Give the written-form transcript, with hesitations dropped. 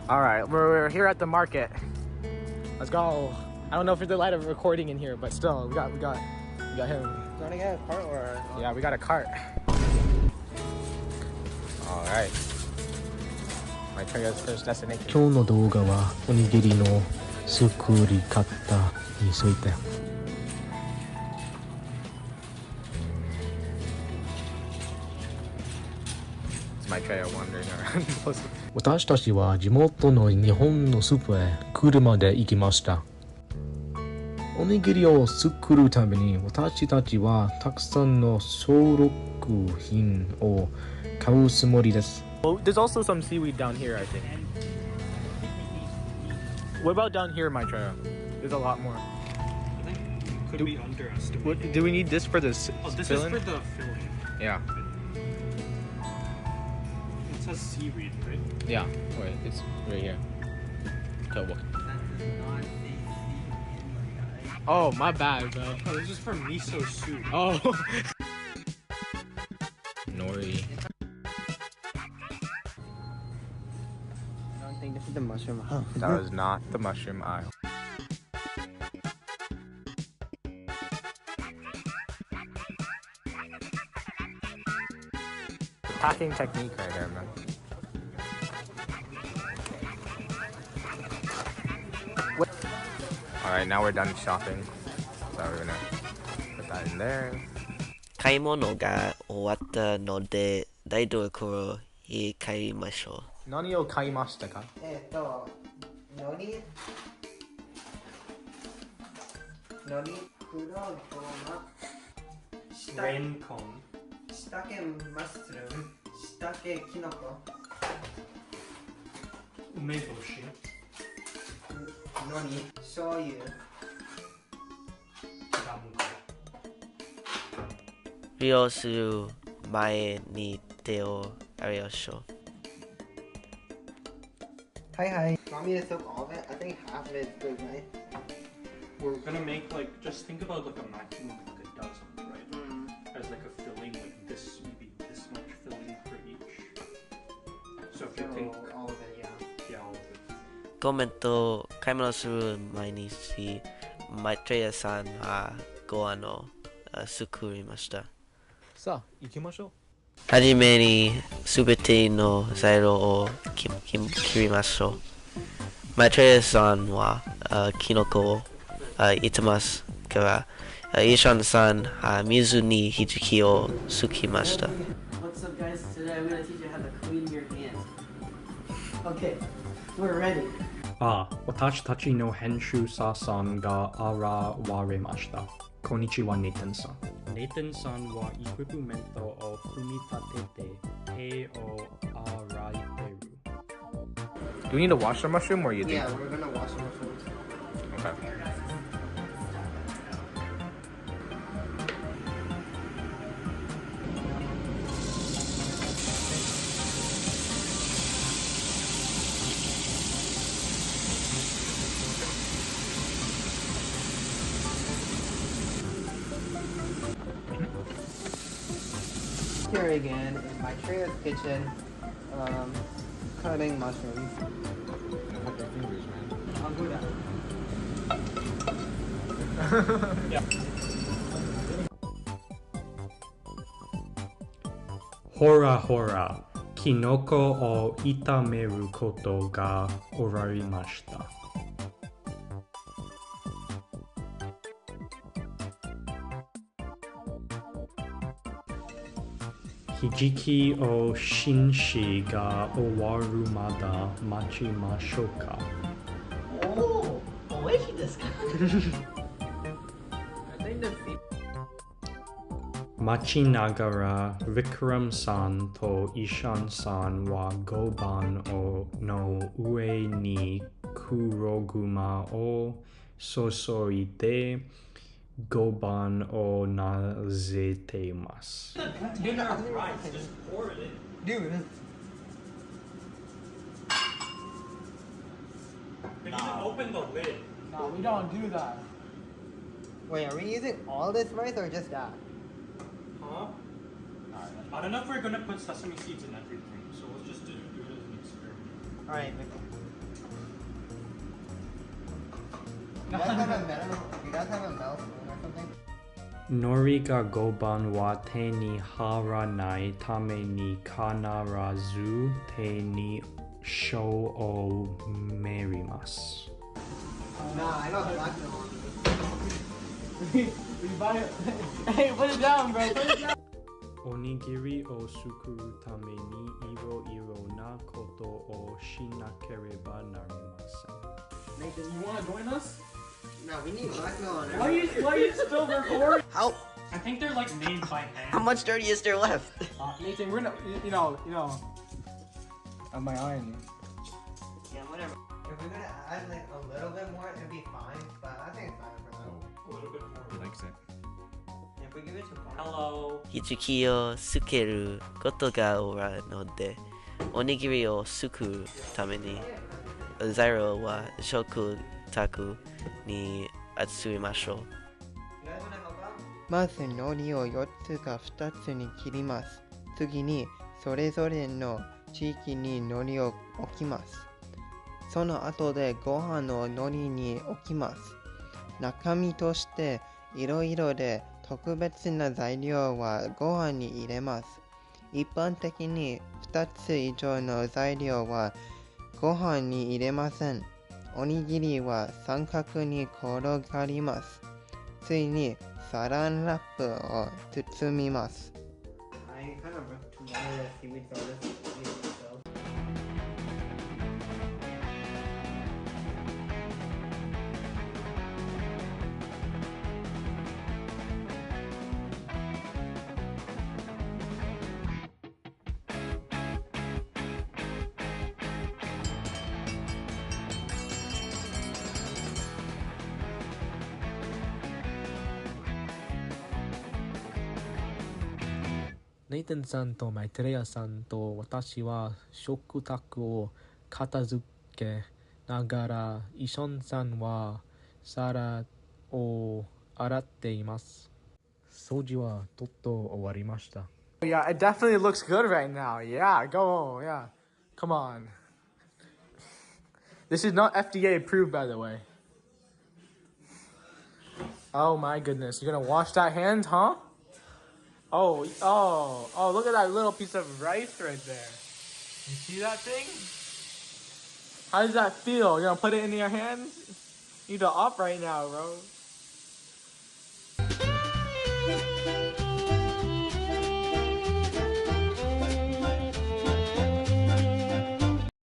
All right, we're here at the market. Let's go. I don't know if there's a light of recording in here, but still, we got him. Gonna get a cart or? Yeah, we got a cart. All right. My Traya's first destination. 今日の動画はおにぎりの作り方について。My Traya wandering around. 私たちは地元の日本のスーパーへ車で行きました。おにぎりを作るために私たちはたくさんの消毒品を買うつもりです。Well, there's also some seaweed down here, I think. What about down here, my Traya? There's a lot more. I think it could be underestimated. Do we need this for this? Oh, this filling? is for the filling. Yeah. It says seaweed, right? Yeah. Wait, it's right here. Oh, my bad, bro. Oh, this is for miso soup. Oh. Nori. I don't think this is the mushroom aisle. That was not the mushroom aisle. The packing technique right there, man. Alright, now we're done shopping. So we're gonna put that in there. 買い物が終わったので台所へ帰りましょう。何を買いましたか？海苔、黒ごま、レンコン、下けマッシュルーム、下けキノコ、梅干し、海苔、醤油、卵。利用する前に手を洗いましょう。Hi. Want me to soak all of it? I think half of it is good, right? We're gonna make like, just think about like a maximum of like a dozen, right? As like a filling, like this, maybe this much filling for each. So if you think all of it, yeah. Yeah, all of it. コメント買い物する前にし、マイトレイヤーさんはご飯を作りました。さあ、行きましょう。はじめにすべての材料を切りましょう。マイトレイヤーさんはキノコを炒てますから、イーシャンさんは水にひじきをすきました。What's up, guys? Today I'm gonna teach you how to clean your hands. Okay, we're ready. 私たちの編集者さんが現れました。こんにちは、ネイタンさん。ネイタンさんはエクイプメントを組み立てて手を洗いてる。Do we need to wash the mushroom or you think? Yeah, we're gonna wash the mushrooms. Okay. Here again in my Traya's kitchen, cutting mushrooms. Cut your fingers, man. I'll do that. Yeah. ほらほら、キノコを炒めることが終わりました。ひじきを紳士が終わるまで待ちましょうか。お美味しいですか？待ちながら、ビクラムさんとイシャンさんはご飯の上に黒ごまを注いで、ご飯を混ぜています。Dude. You need to open the lid. No, we don't do that. Wait, are we using all this rice or just that? Huh? I don't know if we're gonna put sesame seeds in everything, so let's just do it as an experiment. Alright, you guys have a metal spoon or something? 海苔が5番は手に入らないために必ず手に塩をめります。Nah, I got black no on. We buy it. Hey, put it down, bro. Put it down. おにぎりを作るためにいろいろなことをしなければなりません。Nathan, you want to join us? No, we need black no on. Why are you still recording? How I think they're like made by how hand. much dirty is there left? Nathan, we're not, you know. On my iron. Yeah, whatever. If we're gonna add like a little bit more, it'd be fine. But I think it's fine for now. A little bit more. He likes it. If we give it to Paul. Hello. ひじきをつけることが終わるので、おにぎりを作るために材料は食卓に集めましょう。You guys wanna help out? まず海苔を4つか2つに切ります。次にそれぞれの地域に海苔を置きます。その後でご飯を海苔に置きます。中身としていろいろで特別な材料はご飯に入れます。一般的に2つ以上の材料はご飯に入れません。おにぎりは三角に転がります。ついにサランラップを包みます。I kind of wanted to see we throw this. So. ネイテンさんとマイテレアさんと私は食卓を片付けながらイションさんは皿を洗っています。掃除はとっと終わりました。Yeah, it definitely looks good right now. Yeah, go. Yeah. Come on. This is not FDA approved, by the way. Oh my goodness. You're gonna wash that hand, huh? Oh, look at that little piece of rice right there. You see that thing? How does that feel? You're gonna put it in your hands? You need to up right now, bro.